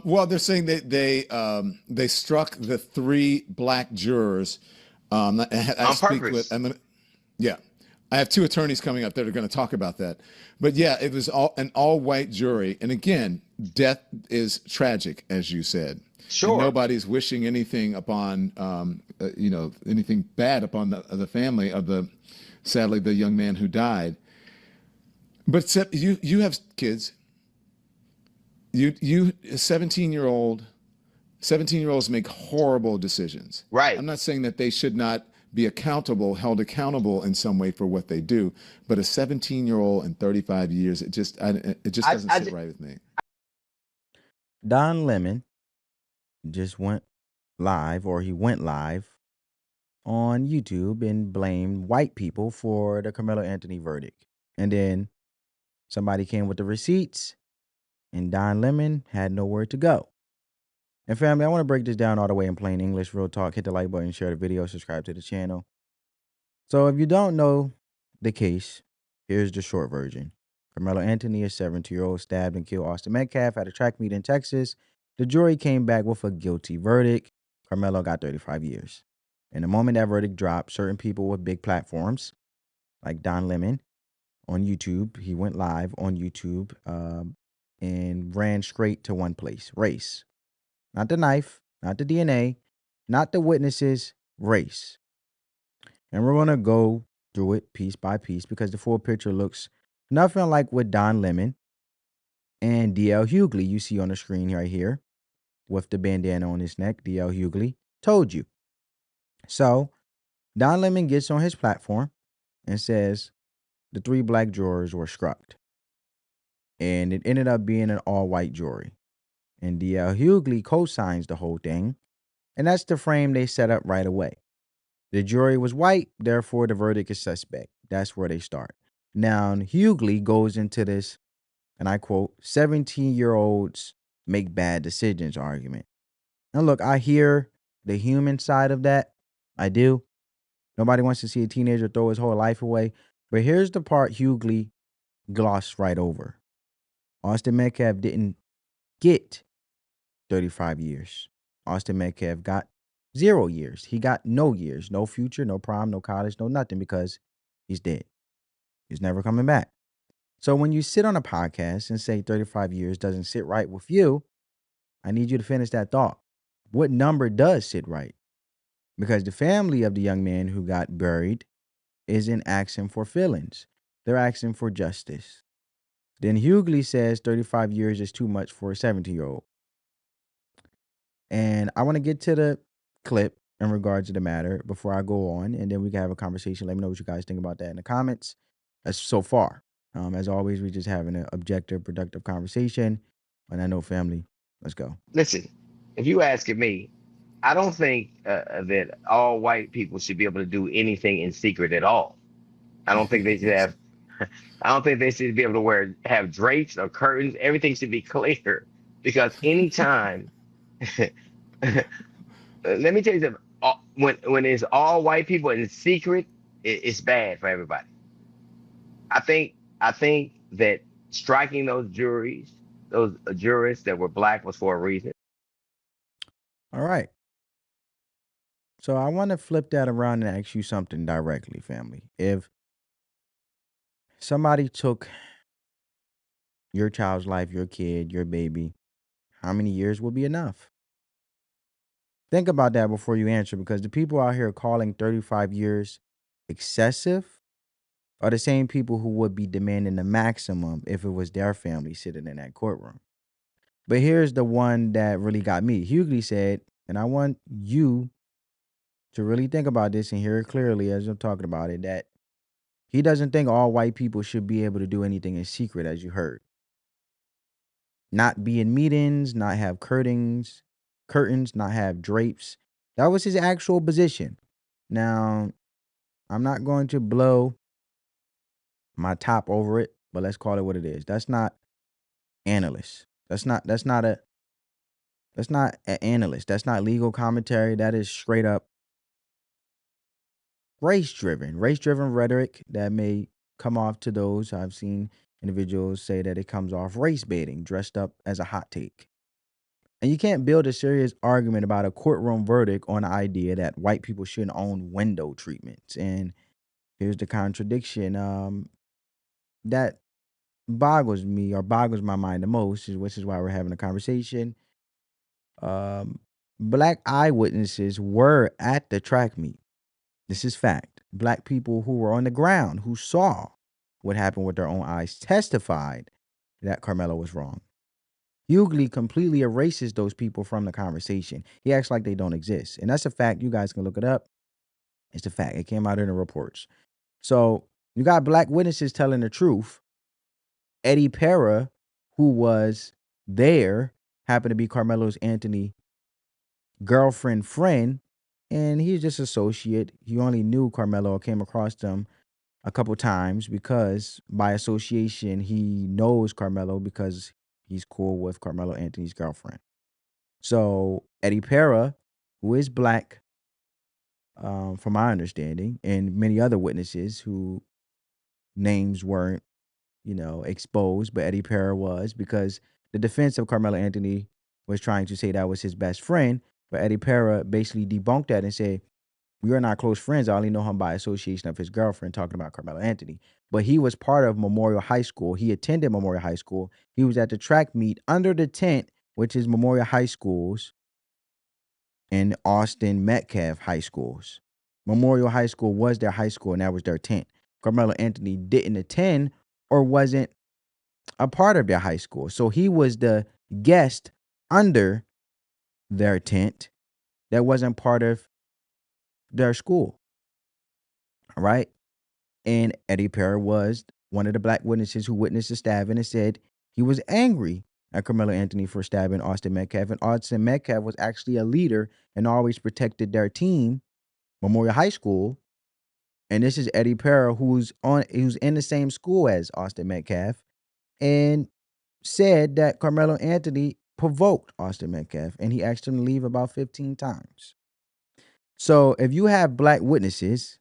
Well, they're saying that they struck the three black jurors. I On speak with. purpose. Yeah, I have two attorneys coming up that are going to talk about that. But yeah, it was an all white jury, and again, death is tragic, as you said, and Sure. nobody's wishing anything upon anything bad upon the family of the sadly the young man who died. But you have kids. You 17-year olds make horrible decisions. Right. I'm not saying that they should not be held accountable in some way for what they do, but a 17-year-old in 35 years, it just I, doesn't I sit ju- right with me. Don Lemon just went live, or he went live on YouTube and blamed white people for the Carmelo Anthony verdict. And then somebody came with the receipts, and Don Lemon had nowhere to go. And family, I want to break this down all the way in plain English, real talk. Hit the like button, share the video, subscribe to the channel. So if you don't know the case, here's the short version. Carmelo Anthony, a 17-year-old, stabbed and killed Austin Metcalf at a track meet in Texas. The jury came back with a guilty verdict. Carmelo got 35 years. And the moment that verdict dropped, certain people with big platforms, like Don Lemon on YouTube, he went live on YouTube and ran straight to one place: race. Not the knife, not the DNA, not the witnesses, race. And we're going to go through it piece by piece because the full picture looks nothing like what Don Lemon and DL Hughley you see on the screen right here with the bandana on his neck. DL Hughley told you. So Don Lemon gets on his platform and says the three black jurors were struck. And it ended up being an all-white jury. And DL Hughley co-signs the whole thing. And that's the frame they set up right away. The jury was white, therefore the verdict is suspect. That's where they start. Now, Hughley goes into this, and I quote, 17-year-olds make bad decisions argument. Now, look, I hear the human side of that. I do. Nobody wants to see a teenager throw his whole life away. But here's the part Hughley glossed right over. Austin Metcalf didn't get 35 years. Austin Metcalf got 0 years. He got no years, no future, no prom, no college, no nothing, because he's dead. He's never coming back. So when you sit on a podcast and say 35 years doesn't sit right with you, I need you to finish that thought. What number does sit right? Because the family of the young man who got buried isn't asking for feelings. They're asking for justice. Then Hughley says 35 years is too much for a 17-year-old. And I want to get to the clip in regards to the matter before I go on, and then we can have a conversation. Let me know what you guys think about that in the comments. As so far, as always, we just having an objective, productive conversation. And I know family. Let's go. Listen, if you asking me, I don't think that all white people should be able to do anything in secret at all. I don't think they should have. I don't think they should be able to have drapes or curtains. Everything should be clear because anytime. Let me tell you something. When it's all white people in secret, it's bad for everybody. I think that striking those juries, those jurists that were black, was for a reason. All right. So I want to flip that around and ask you something directly, family. If somebody took your child's life, your kid, your baby, how many years would be enough? Think about that before you answer, because the people out here calling 35 years excessive are the same people who would be demanding the maximum if it was their family sitting in that courtroom. But here's the one that really got me. Hughley said, and I want you to really think about this and hear it clearly as I'm talking about it, that he doesn't think all white people should be able to do anything in secret, as you heard. Not be in meetings, not have curtains, not have drapes. That was his actual position. Now, I'm not going to blow my top over it, but let's call it what it is. That's not analyst. That's not an analyst. That's not legal commentary. That is straight up race driven rhetoric that may come off to those. I've seen individuals say that it comes off race baiting, dressed up as a hot take. And you can't build a serious argument about a courtroom verdict on the idea that white people shouldn't own window treatments. And here's the contradiction that boggles me or boggles my mind the most, which is why we're having a conversation. Um, Black eyewitnesses were at the track meet. This is fact. Black people who were on the ground, who saw what happened with their own eyes, testified that Karmelo was wrong. Hughley completely erases those people from the conversation. He acts like they don't exist. And that's a fact. You guys can look it up. It's a fact. It came out in the reports. So you got black witnesses telling the truth. Eddie Pera, who was there, happened to be Carmelo Anthony girlfriend friend, and he's just associate. He only knew Carmelo or came across him a couple times because by association he knows Carmelo because he's cool with Carmelo Anthony's girlfriend. So Eddie Pera, who is black, from my understanding, and many other witnesses who names weren't, exposed, but Eddie Pera was, because the defense of Carmelo Anthony was trying to say that was his best friend, but Eddie Pera basically debunked that and said, we are not close friends. I only know him by association of his girlfriend, talking about Carmelo Anthony. But he was part of Memorial High School. He attended Memorial High School. He was at the track meet under the tent, which is Memorial High Schools and Austin Metcalf High Schools. Memorial High School was their high school, and that was their tent. Carmelo Anthony didn't attend or wasn't a part of their high school. So he was the guest under their tent that wasn't part of their school. All right. And Eddie Pera was one of the black witnesses who witnessed the stabbing and said he was angry at Carmelo Anthony for stabbing Austin Metcalf. And Austin Metcalf was actually a leader and always protected their team, Memorial High School. And this is Eddie Pera, who's in the same school as Austin Metcalf, and said that Carmelo Anthony provoked Austin Metcalf and he asked him to leave about 15 times. So if you have black witnesses,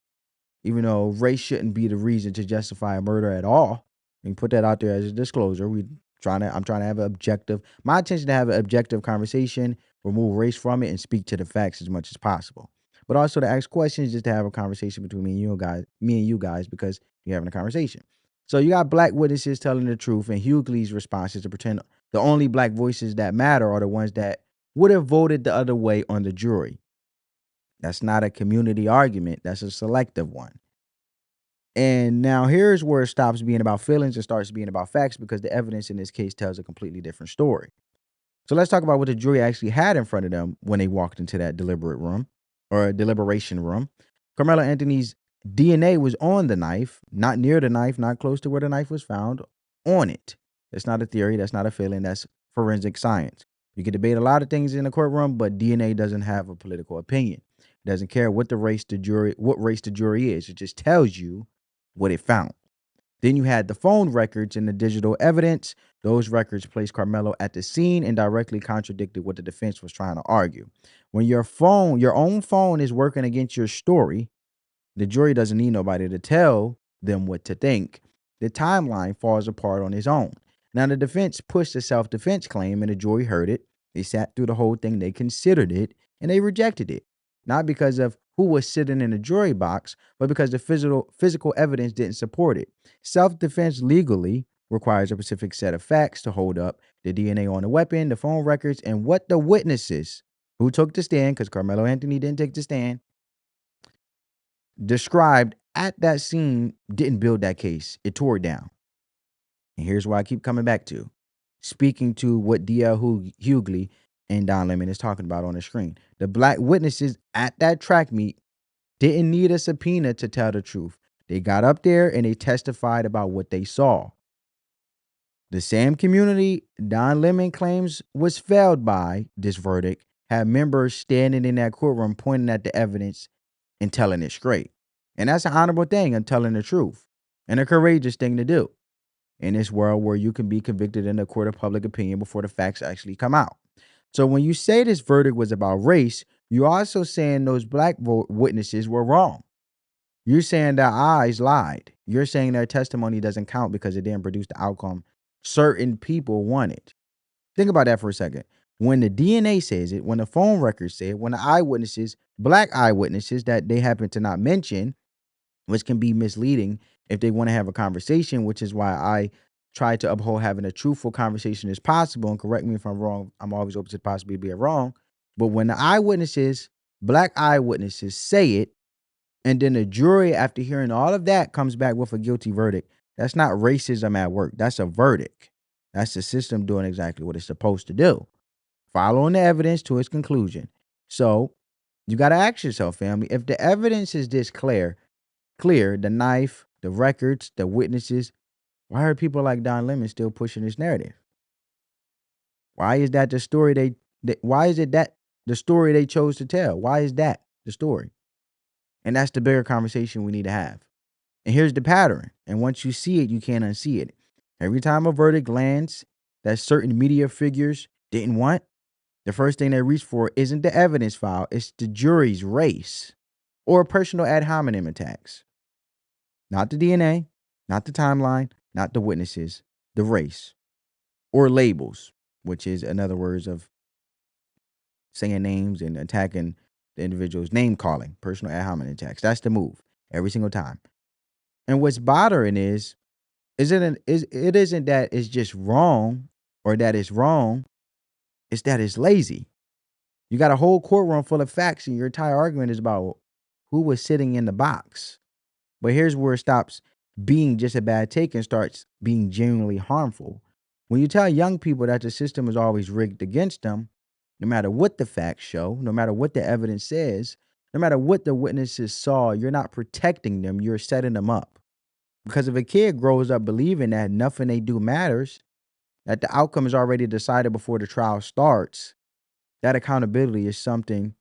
even though race shouldn't be the reason to justify a murder at all, and put that out there as a disclosure. I'm trying to have an objective. My intention to have an objective conversation, remove race from it, and speak to the facts as much as possible. But also to ask questions, just to have a conversation between me and you guys, because you're having a conversation. So you got black witnesses telling the truth, and Hughley's response is to pretend the only black voices that matter are the ones that would have voted the other way on the jury. That's not a community argument. That's a selective one. And now here's where it stops being about feelings and starts being about facts, because the evidence in this case tells a completely different story. So let's talk about what the jury actually had in front of them when they walked into that deliberation room. Carmelo Anthony's DNA was on the knife, not near the knife, not close to where the knife was found, on it. That's not a theory. That's not a feeling. That's forensic science. You can debate a lot of things in the courtroom, but DNA doesn't have a political opinion. It doesn't care what race the jury is. It just tells you what it found. Then you had the phone records and the digital evidence. Those records placed Carmelo at the scene and directly contradicted what the defense was trying to argue. When your own phone is working against your story, the jury doesn't need nobody to tell them what to think. The timeline falls apart on its own. Now, the defense pushed a self-defense claim, and the jury heard it. They sat through the whole thing, they considered it, and they rejected it. Not because of who was sitting in the jury box, but because the physical evidence didn't support it. Self-defense legally requires a specific set of facts to hold up: the DNA on the weapon, the phone records, and what the witnesses who took the stand, because Carmelo Anthony didn't take the stand, described at that scene didn't build that case. It tore it down. And here's why I keep coming back to, speaking to what D.L. Hughley and Don Lemon is talking about on the screen. The black witnesses at that track meet didn't need a subpoena to tell the truth. They got up there and they testified about what they saw. The same community Don Lemon claims was failed by this verdict had members standing in that courtroom pointing at the evidence and telling it straight. And that's an honorable thing, and telling the truth, and a courageous thing to do in this world where you can be convicted in a court of public opinion before the facts actually come out. So when you say this verdict was about race, you're also saying those black witnesses were wrong. You're saying their eyes lied. You're saying their testimony doesn't count because it didn't produce the outcome certain people wanted. Think about that for a second. when the DNA says it, when the phone records say it, when the eyewitnesses, black eyewitnesses that they happen to not mention, which can be misleading if they want to have a conversation, which is why I try to uphold having a truthful conversation as possible. And correct me if I'm wrong. I'm always open to the possibility of being wrong. But when the eyewitnesses, black eyewitnesses say it, and then the jury, after hearing all of that, comes back with a guilty verdict, that's not racism at work. That's a verdict. That's the system doing exactly what it's supposed to do, following the evidence to its conclusion. So you got to ask yourself, family, if the evidence is this clear, the knife, the records, the witnesses, why are people like Don Lemon still pushing this narrative? Why is that the story why is it that the story they chose to tell? Why is that the story? And that's the bigger conversation we need to have. And here's the pattern. And once you see it, you can't unsee it. Every time a verdict lands that certain media figures didn't want, the first thing they reach for isn't the evidence file, it's the jury's race or personal ad hominem attacks. Not the DNA, not the timeline, not the witnesses, the race or labels, which is another words of saying names and attacking the individual's name calling, personal ad hominem attacks. That's the move every single time. And what's bothering it isn't that it's just wrong or that it's wrong, it's that it's lazy. You got a whole courtroom full of facts and your entire argument is about who was sitting in the box. But here's where it stops being just a bad take and starts being genuinely harmful. When you tell young people that the system is always rigged against them, no matter what the facts show, no matter what the evidence says, no matter what the witnesses saw, you're not protecting them, you're setting them up. Because if a kid grows up believing that nothing they do matters, that the outcome is already decided before the trial starts, that accountability is just something,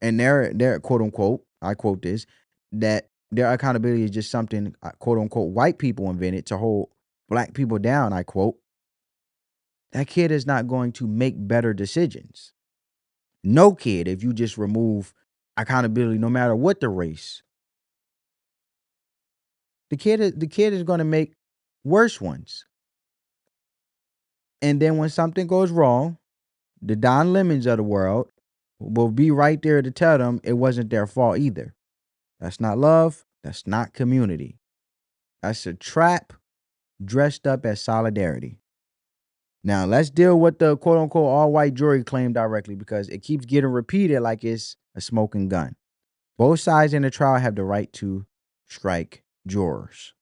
and their quote unquote, I quote this, that their accountability is just something, quote unquote, white people invented to hold black people down, I quote. That kid is not going to make better decisions. No kid, if you just remove accountability, no matter what the race, the kid is going to make worse ones. And then when something goes wrong, the Don Lemons of the world will be right there to tell them it wasn't their fault either. That's not love. That's not community. That's a trap dressed up as solidarity. Now, let's deal with the quote unquote all white jury claim directly because it keeps getting repeated like it's a smoking gun. Both sides in the trial have the right to strike jurors.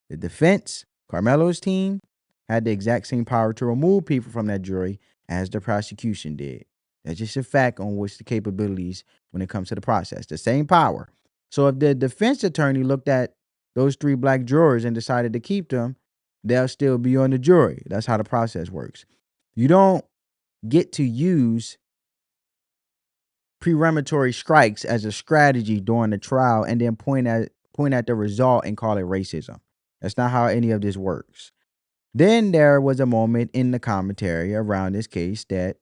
The defense, Karmelo's team, had the exact same power to remove people from that jury as the prosecution did. That's just a fact on which the capabilities when it comes to the process. The same power. So if the defense attorney looked at those 3 black jurors and decided to keep them, they'll still be on the jury. That's how the process works. You don't get to use premonitory strikes as a strategy during the trial and then point at the result and call it racism. That's not how any of this works. Then there was a moment in the commentary around this case that,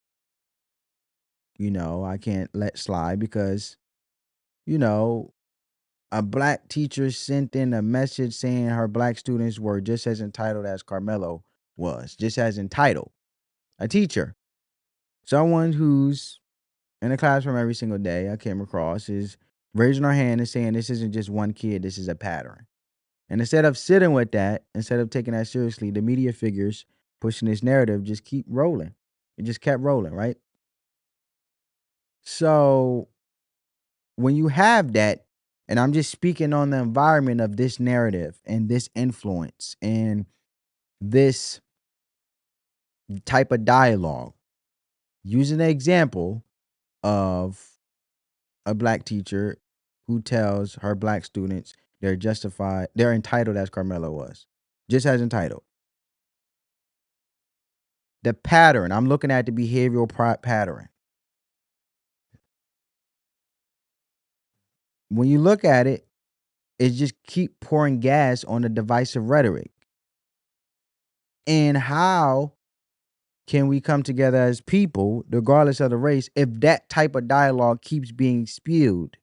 I can't let slide because, a black teacher sent in a message saying her black students were just as entitled as Karmelo was, just as entitled. A teacher, someone who's in a classroom every single day I came across is raising her hand and saying this isn't just one kid, this is a pattern. And instead of sitting with that, instead of taking that seriously, the media figures pushing this narrative just keep rolling. It just kept rolling, right? So when you have that, and I'm just speaking on the environment of this narrative and this influence and this type of dialogue, using the example of a black teacher who tells her black students they're entitled as Karmelo was, just as entitled. The pattern, I'm looking at the behavioral pattern. When you look at it, it just keep pouring gas on the divisive rhetoric. And how can we come together as people, regardless of the race, if that type of dialogue keeps being spewed,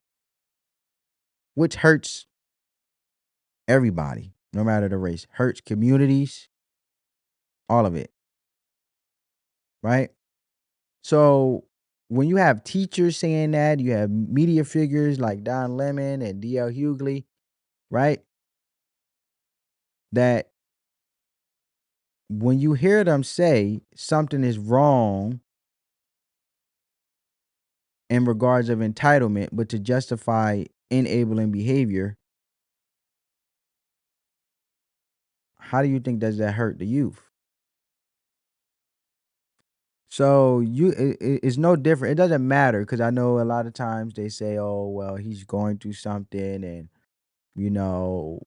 which hurts everybody, no matter the race, hurts communities, all of it. right? So when you have teachers saying that, you have media figures like Don Lemon and D.L. Hughley, right? That when you hear them say something is wrong in regards of entitlement, but to justify enabling behavior, how do you think does that hurt the youth? So it's no different. It doesn't matter because I know a lot of times they say, "Oh, well, he's going through something," and you know,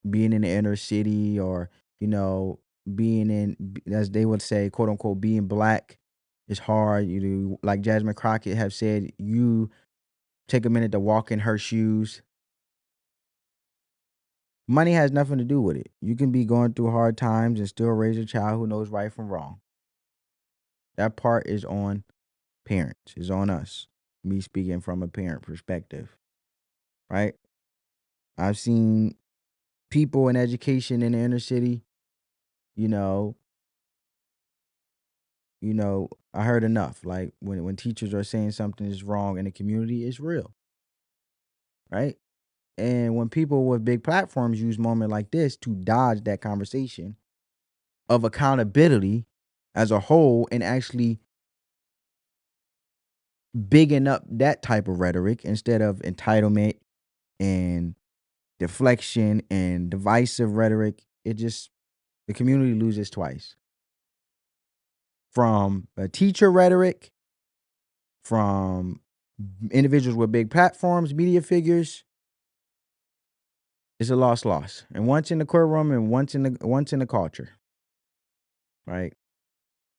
being in the inner city, or you know, being as they would say, quote unquote, being black is hard. You do, like Jasmine Crockett have said, you take a minute to walk in her shoes. Money has nothing to do with it. You can be going through hard times and still raise a child who knows right from wrong. That part is on parents, is on us. Me speaking from a parent perspective, right? I've seen people in education in the inner city, you know, I heard enough. Like when teachers are saying something is wrong in the community, it's real, right? And when people with big platforms use moment like this to dodge that conversation of accountability as a whole and actually bigging up that type of rhetoric instead of entitlement and deflection and divisive rhetoric, the community loses twice. From a teacher rhetoric, from individuals with big platforms, media figures, it's a loss. And once in the courtroom and once in the culture, right?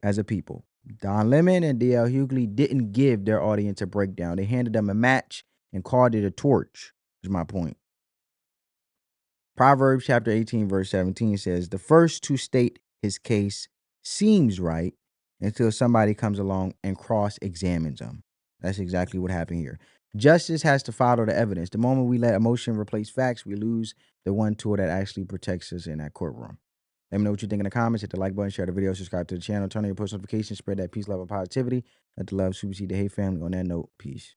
As a people. Don Lemon and D.L. Hughley didn't give their audience a breakdown. They handed them a match and called it a torch, is my point. Proverbs chapter 18, verse 17 says, "The first to state his case seems right until somebody comes along and cross-examines him." That's exactly what happened here. Justice has to follow the evidence. The moment we let emotion replace facts, we lose the one tool that actually protects us in that courtroom. Let me know what you think in the comments. Hit the like button, share the video, subscribe to the channel, turn on your post notifications, spread that peace, love, and positivity. Let the love supersede the hate, family. On that note, peace.